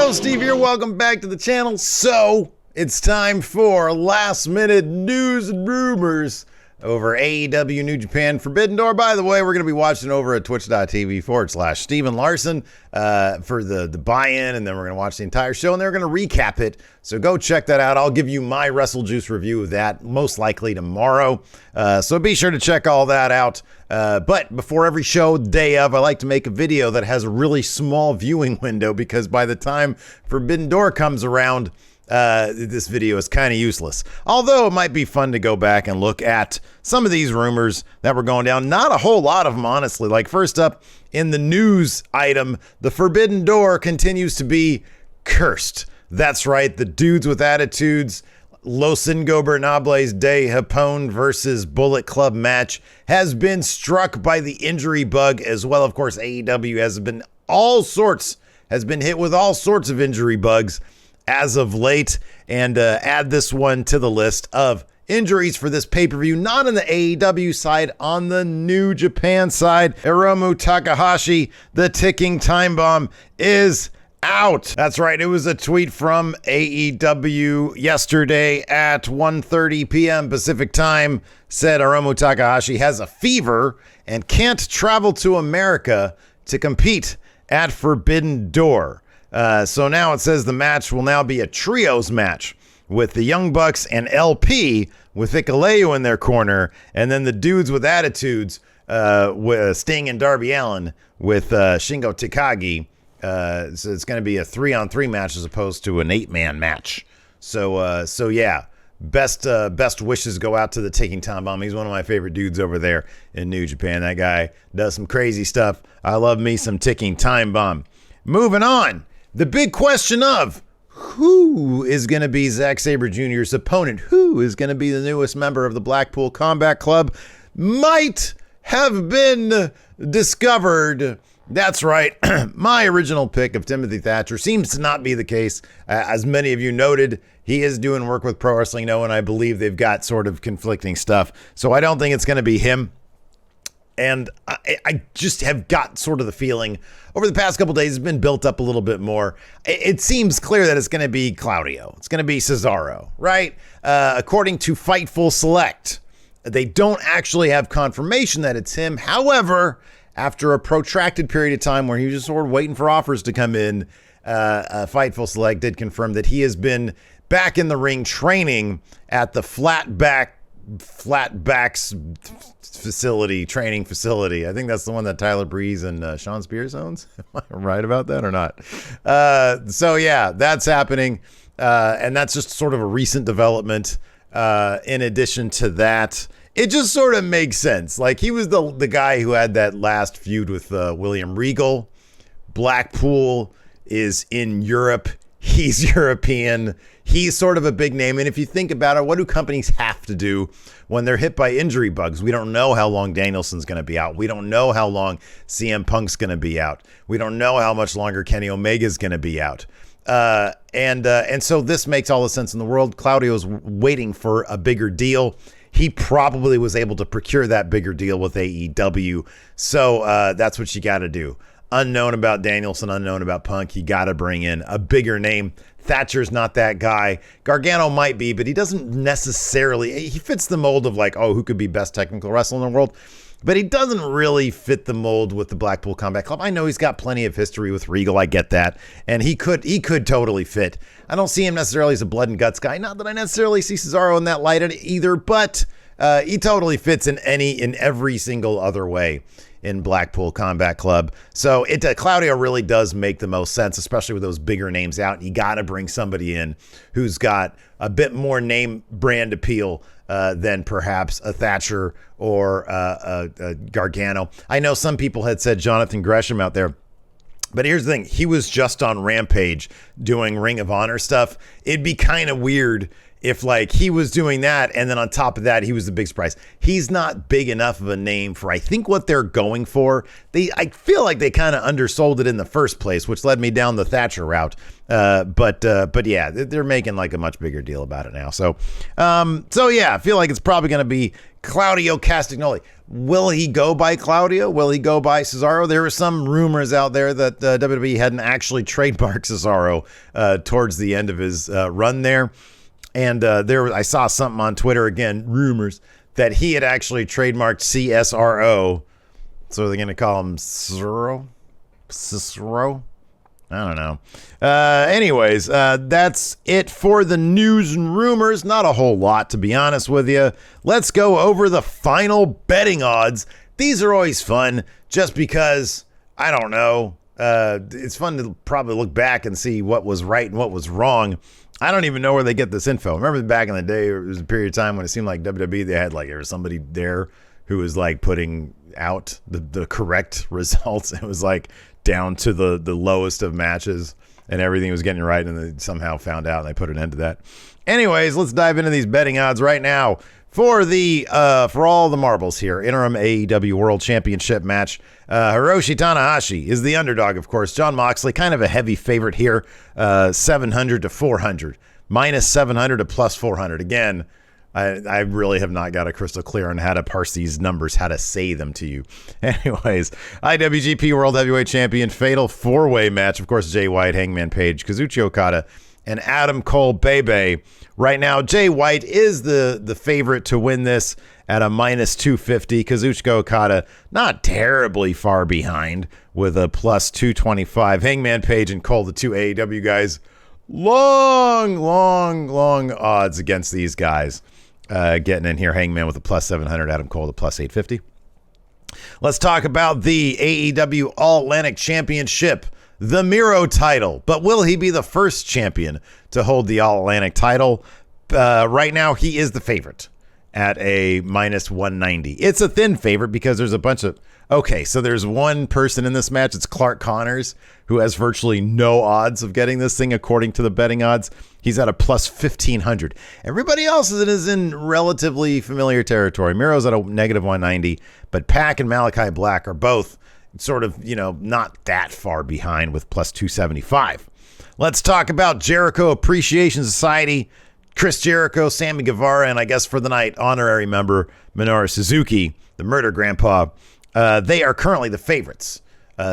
Yo, Steve here. Welcome back to the channel. So, it's time for last minute news and rumors over AEW New Japan Forbidden Door. By the way, we're going to be watching over at twitch.tv/Steven Larson for the buy-in, and then we're going to watch the entire show, and they're going to recap it. So go check that out. I'll give you my Wrestle Juice review of that most likely tomorrow. So be sure to check all that out. But before every show, day of, I like to make a video that has a really small viewing window, because by the time Forbidden Door comes around, this video is kind of useless. Although it might be fun to go back and look at some of these rumors that were going down. Not a whole lot of them, honestly. Like, first up in the news item, the Forbidden Door continues to be cursed. That's right, the dudes with attitudes, Los Ingobernables de Japón versus Bullet Club match has been struck by the injury bug as well. Of course, AEW has been hit with all sorts of injury bugs as of late, and add this one to the list of injuries for this pay-per-view, not on the AEW side, on the New Japan side. Hiromu Takahashi, the ticking time bomb, is out. That's right, it was a tweet from AEW yesterday at 1:30 p.m. Pacific time, said Hiromu Takahashi has a fever and can't travel to America to compete at Forbidden Door. So now it says the match will now be a trios match with the Young Bucks and LP with Hikuleo in their corner, and then the dudes with attitudes, with Sting and Darby Allin with Shingo Takagi. So it's going to be a 3-on-3 match as opposed to an 8-man match. So yeah, best wishes go out to the Ticking Time Bomb. He's one of my favorite dudes over there in New Japan. That guy does some crazy stuff. I love me some Ticking Time Bomb. Moving on. The big question of who is going to be Zack Sabre Jr.'s opponent, who is going to be the newest member of the Blackpool Combat Club, might have been discovered. That's right. My original pick of Timothy Thatcher seems to not be the case. As many of you noted, he is doing work with Pro Wrestling Noah, and I believe they've got sort of conflicting stuff. So I don't think it's going to be him. And I just have got sort of the feeling over the past couple days, it's been built up a little bit more. It seems clear that it's going to be Claudio. It's going to be Cesaro, right? According to Fightful Select, they don't actually have confirmation that it's him. However, after a protracted period of time where he was just sort of waiting for offers to come in, Fightful Select did confirm that he has been back in the ring training at the Flatbacks training facility. I think that's the one that Tyler Breeze and Sean Spears owns. Am I right about that or not? So yeah, that's happening. And that's just sort of a recent development. In addition to that, it just sort of makes sense. Like, he was the guy who had that last feud with William Regal. Blackpool is in Europe. He's European. He's sort of a big name. And if you think about it, what do companies have to do when they're hit by injury bugs? We don't know how long Danielson's going to be out. We don't know how long CM Punk's going to be out. We don't know how much longer Kenny Omega's going to be out. And so this makes all the sense in the world. Claudio's waiting for a bigger deal. He probably was able to procure that bigger deal with AEW. So that's what you got to do. Unknown about Danielson, unknown about Punk. You got to bring in a bigger name. Thatcher's not that guy. Gargano might be, but he doesn't necessarily. He fits the mold of like, oh, who could be best technical wrestler in the world? But he doesn't really fit the mold with the Blackpool Combat Club. I know he's got plenty of history with Regal. I get that. And he could totally fit. I don't see him necessarily as a blood and guts guy. Not that I necessarily see Cesaro in that light either, but he totally fits in every single other way in Blackpool Combat Club. So Claudio really does make the most sense, especially with those bigger names out. You got to bring somebody in who's got a bit more name brand appeal than perhaps a Thatcher or a Gargano. I know some people had said Jonathan Gresham out there, but here's the thing. He was just on Rampage doing Ring of Honor stuff. It'd be kind of weird if like he was doing that and then on top of that he was the big surprise. He's not big enough of a name for I think what they're going for. I feel like they kind of undersold it in the first place, which led me down the Thatcher route. But yeah, they're making like a much bigger deal about it now. So yeah, I feel like it's probably going to be Claudio Castagnoli. Will he go by Claudio? Will he go by Cesaro? There were some rumors out there that WWE hadn't actually trademarked Cesaro towards the end of his run there. And I saw something on Twitter, again, rumors, that he had actually trademarked CSRO. So they're going to call him Cesaro? I don't know. Anyways, that's it for the news and rumors. Not a whole lot, to be honest with you. Let's go over the final betting odds. These are always fun just because, I don't know, it's fun to probably look back and see what was right and what was wrong. I don't even know where they get this info. Remember back in the day, there was a period of time when it seemed like WWE, they had like there was somebody there who was like putting out the correct results. It was like down to the lowest of matches and everything was getting right, and they somehow found out and they put an end to that. Anyways, let's dive into these betting odds right now for all the marbles here. Interim AEW World Championship match. Hiroshi Tanahashi is the underdog, of course. Jon Moxley, kind of a heavy favorite here, 700 to 400, minus 700 to plus 400. Again, I really have not got a crystal clear on how to parse these numbers, how to say them to you. Anyways, IWGP World Heavyweight Champion, fatal four-way match. Of course, Jay White, Hangman Page, Kazuchika Okada, and Adam Cole Bebe. Right now, Jay White is the favorite to win this at a minus 250. Kazuchika Okada, not terribly far behind with a plus 225. Hangman Page and Cole, the two AEW guys, long odds against these guys. Getting in here, Hangman with a plus 700, Adam Cole with a plus 850. Let's talk about the AEW All-Atlantic Championship, the Miro title. But will he be the first champion to hold the All-Atlantic title? Right now, he is the favorite at a minus 190. It's a thin favorite because there's a bunch of... Okay, so there's one person in this match. It's Clark Connors, who has virtually no odds of getting this thing according to the betting odds. He's at a plus 1,500. Everybody else is in relatively familiar territory. Miro's at a negative 190, but Pac and Malachi Black are both sort of, not that far behind with plus 275. Let's talk about Jericho Appreciation Society. Chris Jericho, Sammy Guevara, and I guess for the night, honorary member Minoru Suzuki, the Murder Grandpa. They are currently the favorites.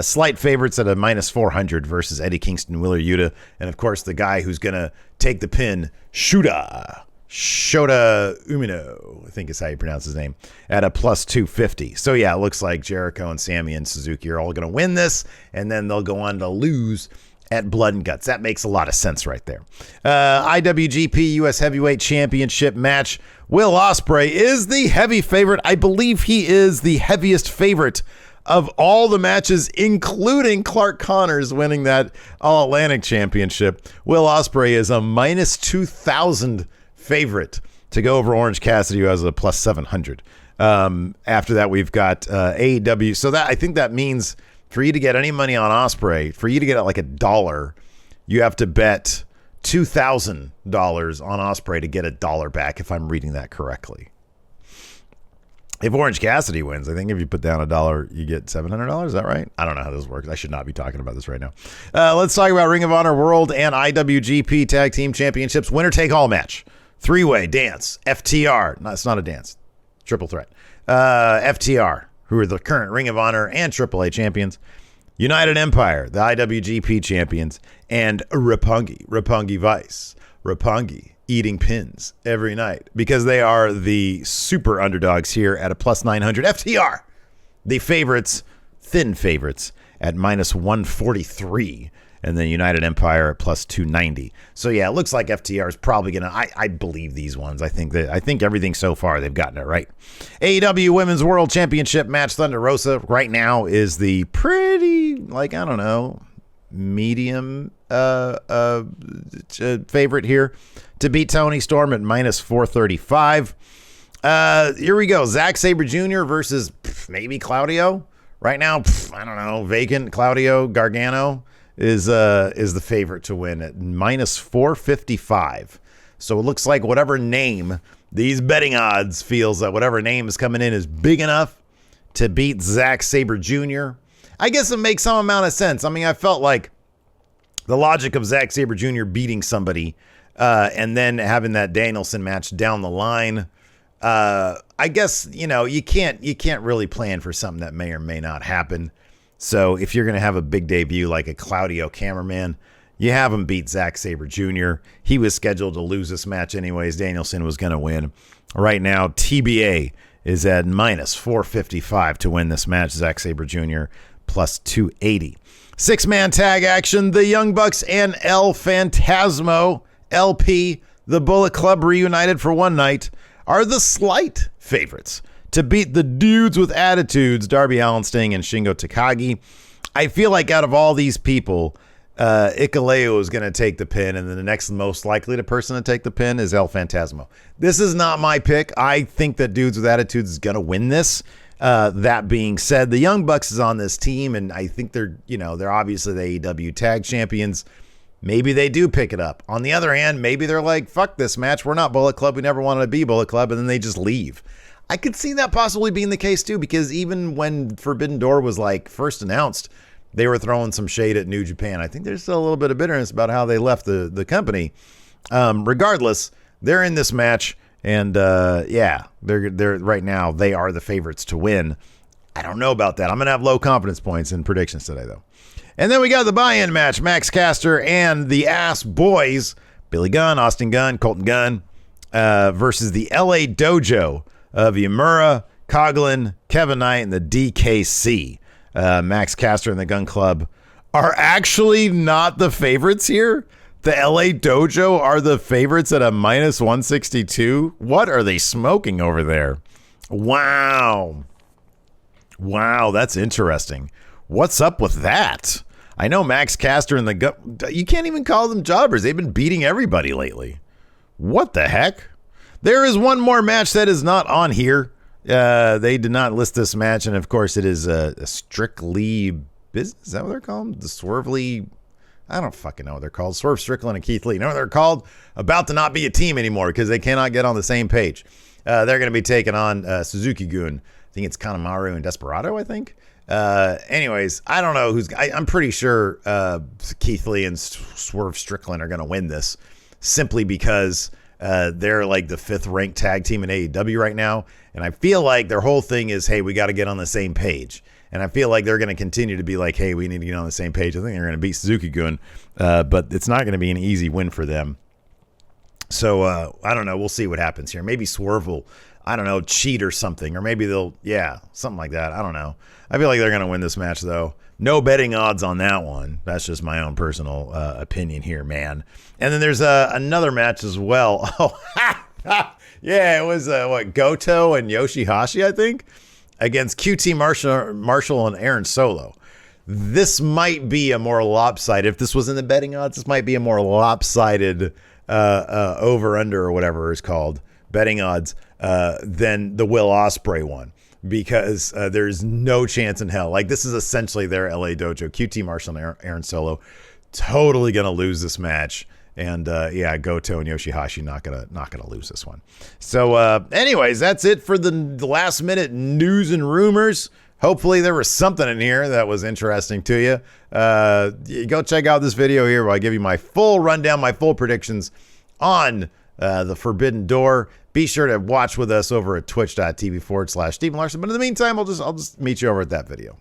Slight favorites at a minus 400 versus Eddie Kingston, Wheeler Yuta, and of course the guy who's going to take the pin, Shota Umino, I think is how you pronounce his name, at a plus 250. So yeah, it looks like Jericho and Sammy and Suzuki are all going to win this, and then they'll go on to lose at Blood and Guts. That makes a lot of sense right there. IWGP US Heavyweight Championship match. Will Ospreay is the heavy favorite. I believe he is the heaviest favorite of all the matches, including Clark Connors winning that All-Atlantic Championship. Will Ospreay is a minus 2,000 favorite to go over Orange Cassidy, who has a plus 700. After that, we've got AEW. So that I think that means for you to get any money on Ospreay, for you to get like $1, you have to bet $2,000 on Ospreay to get $1 back, if I'm reading that correctly. If Orange Cassidy wins, I think if you put down $1, you get $700. Is that right? I don't know how this works. I should not be talking about this right now. Let's talk about Ring of Honor World and IWGP Tag Team Championships. Winner take all match. Three-way dance. FTR. No, it's not a dance. Triple threat. FTR, who are the current Ring of Honor and AAA champions. United Empire, the IWGP champions. And Roppongi Vice. Roppongi eating pins every night because they are the super underdogs here at a plus 900. FTR, the favorites, thin favorites at minus 143, and then United Empire at plus 290. So yeah, it looks like FTR is probably gonna. I believe these ones. I think everything so far they've gotten it right. AEW Women's World Championship match. Thunder Rosa right now is the pretty medium favorite here to beat Toni Storm at minus 435. Here we go. Zack Sabre Jr. versus maybe Claudio. Right now, I don't know. Vacant Claudio Gargano is the favorite to win at minus 455. So it looks like whatever name, these betting odds feels that whatever name is coming in is big enough to beat Zack Sabre Jr. I guess it makes some amount of sense. I mean, I felt like the logic of Zack Sabre Jr. beating somebody and then having that Danielson match down the line. I guess, you can't really plan for something that may or may not happen. So if you're going to have a big debut like a Claudio cameraman, you have him beat Zack Sabre Jr. He was scheduled to lose this match anyways. Danielson was going to win. Right now, TBA is at minus 455 to win this match. Zack Sabre Jr. plus 280. 6-man tag action. The Young Bucks and El Phantasmo, LP, the Bullet Club reunited for one night, are the slight favorites to beat the dudes with attitudes, Darby Allin, Sting, and Shingo Takagi. I feel like out of all these people, Ikaleo is going to take the pin, and then the next most likely person to take the pin is El Phantasmo. This is not my pick. I think that Dudes with Attitudes is going to win this. That being said, the Young Bucks is on this team, and I think they're obviously the AEW tag champions. Maybe they do pick it up. On the other hand, maybe they're like, fuck this match. We're not Bullet Club. We never wanted to be Bullet Club, and then they just leave. I could see that possibly being the case too, because even when Forbidden Door was like first announced, they were throwing some shade at New Japan. I think there's still a little bit of bitterness about how they left the company. Regardless, they're in this match, and they're right now they are the favorites to win. I don't know about that. I'm gonna have low confidence points in predictions today, though. And then we got the buy-in match: Max Caster and the Ass Boys, Billy Gunn, Austin Gunn, Colton Gunn, versus the LA Dojo of Yamura, Coughlin, Kevin Knight, and the DKC. Max Caster and the Gun Club are actually not the favorites here. The LA Dojo are the favorites at a minus 162. What are they smoking over there? Wow, that's interesting. What's up with that? I know Max Caster and the Gun, you can't even call them jobbers. They've been beating everybody lately. What the heck? There is one more match that is not on here. They did not list this match, and of course it is a Strictly Business. Is that what they're called? The Swervely, I don't fucking know what they're called. Swerve Strickland and Keith Lee. You know what they're called? About to not be a team anymore because they cannot get on the same page. They're going to be taking on Suzuki-gun. I think it's Kanemaru and Desperado, I think. Anyways, I don't know I'm pretty sure Keith Lee and Swerve Strickland are going to win this simply because they're like the 5th ranked tag team in AEW right now. And I feel like their whole thing is, hey, we got to get on the same page. And I feel like they're going to continue to be like, hey, we need to get on the same page. I think they're going to beat Suzuki-gun, but it's not going to be an easy win for them. So I don't know. We'll see what happens here. Maybe Swerve will, I don't know, cheat or something. Or maybe they'll, something like that. I don't know. I feel like they're going to win this match, though. No betting odds on that one. That's just my own personal opinion here, man. And then there's another match as well. Oh, yeah, it was, Goto and Yoshihashi, I think, against QT Marshall and Aaron Solo. This might be a more lopsided, if this was in the betting odds, this might be a more lopsided over-under or whatever it's called, betting odds, than the Will Ospreay one. Because there's no chance in hell. Like, this is essentially their LA Dojo. QT Marshall and Aaron Solo totally going to lose this match. And Goto and Yoshihashi not gonna lose this one. So anyways, that's it for the last minute news and rumors. Hopefully there was something in here that was interesting to you. Go check out this video here where I give you my full rundown, my full predictions on the Forbidden Door. Be sure to watch with us over at twitch.tv/Stephen Larson. But in the meantime, I'll just meet you over at that video.